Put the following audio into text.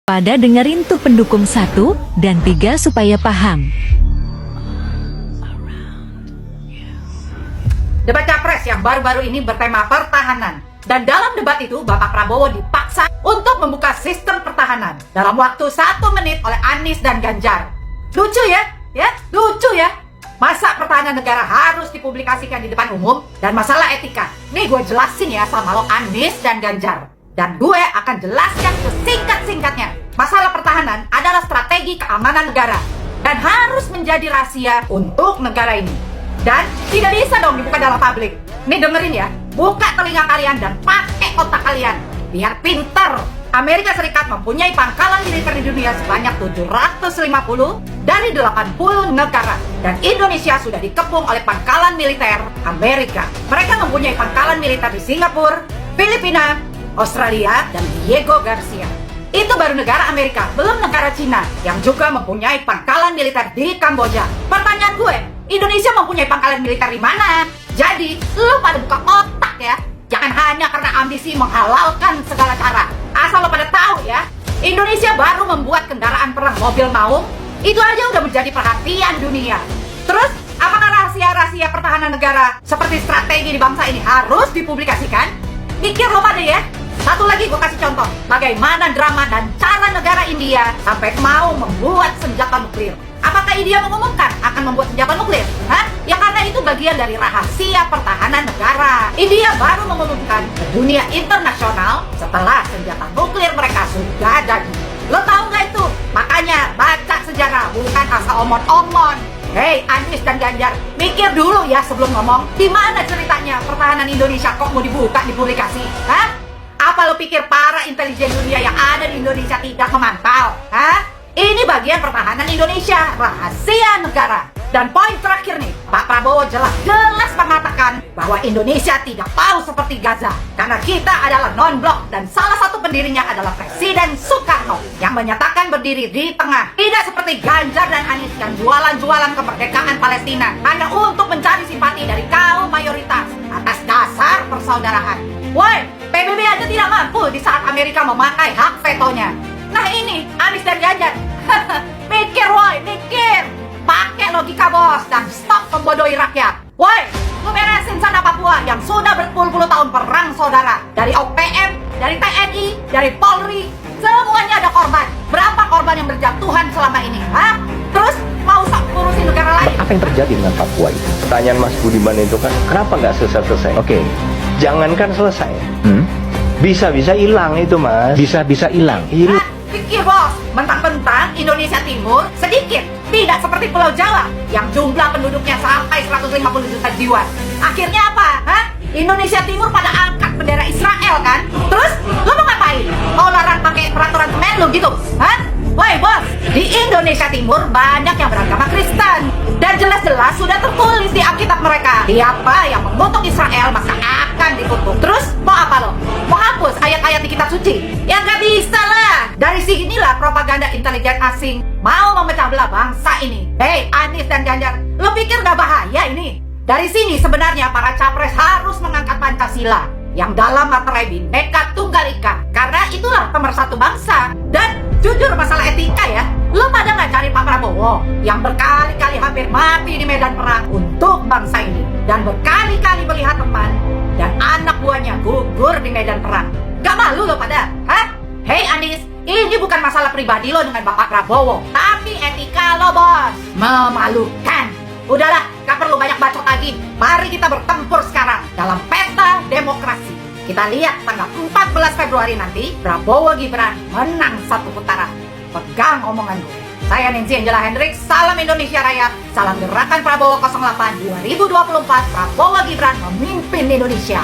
Pada dengerin tuh pendukung 1 dan 3 supaya paham. Debat Capres yang baru-baru ini bertema pertahanan. Dan dalam debat itu, Bapak Prabowo dipaksa untuk membuka sistem pertahanan dalam waktu 1 menit oleh Anies dan Ganjar. Lucu ya? Lucu ya? Masa pertahanan negara harus dipublikasikan di depan umum? Dan masalah etika, nih gue jelasin ya sama lo Anies dan Ganjar. Dan gue akan jelaskan sesingkat-singkatnya. Masalah pertahanan adalah strategi keamanan negara dan harus menjadi rahasia untuk negara ini. Dan tidak bisa dong dibuka dalam publik. Nih dengerin ya, buka telinga kalian dan pakai otak kalian biar pinter. Amerika Serikat mempunyai pangkalan militer di dunia sebanyak 750 dari 80 negara. Dan Indonesia sudah dikepung oleh pangkalan militer Amerika. Mereka mempunyai pangkalan militer di Singapura, Filipina, Australia, dan Diego Garcia. Itu baru negara Amerika, belum negara Cina yang juga mempunyai pangkalan militer di Kamboja. Pertanyaan gue, Indonesia mempunyai pangkalan militer di mana? Jadi, lu pada buka otak ya. Jangan hanya karena ambisi menghalalkan segala cara. Asal lo pada tahu ya, Indonesia baru membuat kendaraan perang mobil maung. Itu aja udah menjadi perhatian dunia. Terus, apakah rahasia-rahasia pertahanan negara seperti strategi di bangsa ini harus dipublikasikan? Mikir lo pada ya. Satu lagi gue kasih contoh, bagaimana drama dan cara negara India sampai mau membuat senjata nuklir. Apakah India mengumumkan akan membuat senjata nuklir? Hah? Ya karena itu bagian dari rahasia pertahanan negara. India baru mengumumkan ke dunia internasional setelah senjata nuklir mereka sudah jadi. Lo tahu nggak itu? Makanya baca sejarah, bukan asal omon-omon. Hei Anies dan Ganjar, mikir dulu ya sebelum ngomong. Di mana ceritanya pertahanan Indonesia kok mau dibuka di publikasi? Hah? Apa lo pikir para intelijen dunia yang ada di Indonesia tidak memantau? Hah? Ini bagian pertahanan Indonesia, rahasia negara. Dan poin terakhir nih, Pak Prabowo jelas mengatakan bahwa Indonesia tidak tahu seperti Gaza. Karena kita adalah non-blok dan salah satu pendirinya adalah Presiden Soekarno yang menyatakan berdiri di tengah. Tidak seperti Ganjar dan Anies yang jualan-jualan kemerdekaan Palestina hanya untuk mencari simpati dari kaum mayoritas atas dasar persaudaraan. Woi, PBB aja tidak mampu di saat Amerika memakai hak vetonya. Nah ini, Anies dan Ganjar. Mikir woi, mikir. Pakai logika bos dan stop membodohi rakyat. Woi, lu beresin sana Papua yang sudah berpuluh-puluh tahun perang saudara. Dari OPM, dari TNI, dari Polri, semuanya ada korban. Berapa korban yang berjatuhan selama ini? Hah? Terus mau sok ngurusin negara lain? Apa yang terjadi dengan Papua itu? Pertanyaan Mas Budiman itu kan, kenapa nggak selesai-selesai? Oke, jangankan selesai. Bisa-bisa hilang itu Mas. Bisa-bisa hilang. Hah? Pikir bos, mentang-mentang Indonesia Timur sedikit, tidak seperti Pulau Jawa yang jumlah penduduknya sampai 150 juta jiwa. Akhirnya apa? Hah? Indonesia Timur pada angkat bendera Israel kan? Terus lo mau ngapain? Mau larang pakai peraturan Kemenlu gitu? Hah? Woi bos, di Indonesia Timur banyak yang beragama Kristen dan jelas-jelas sudah tertulis di Alkitab mereka, siapa yang mengutuk Israel maka akan dikutuk. Terus mau apa lo? Mau hapus ayat-ayat di kitab suci? Ya nggak bisa lah. Dari sinilah propaganda intelijen asing mau memecah belah bangsa ini. Hei Anies dan Ganjar, lo pikir nggak bahaya ini? Dari sini sebenarnya para capres harus mengangkat Pancasila yang dalam materai Bhinneka Tunggal Ika, karena itulah pemersatu bangsa. Dan jujur masalah etika ya, lo pada nggak cari Pak Prabowo yang berkali-kali hampir mati di medan perang untuk bangsa ini dan berkali-kali melihat teman dan anak buahnya gugur di medan perang. Gak malu lo pada? Hah? Hei Anies, ini bukan masalah pribadi lo dengan Bapak Prabowo, tapi etika lo bos. Memalukan. Udahlah, gak perlu banyak bacot lagi. Mari kita bertempur sekarang dalam pesta demokrasi. Kita lihat tanggal 14 Februari nanti Prabowo Gibran menang satu putaran. Pegang omongan gue. Saya Nancy Angela Hendrik, salam Indonesia Raya, salam gerakan Prabowo 08 2024. Prabowo Gibran memimpin Indonesia.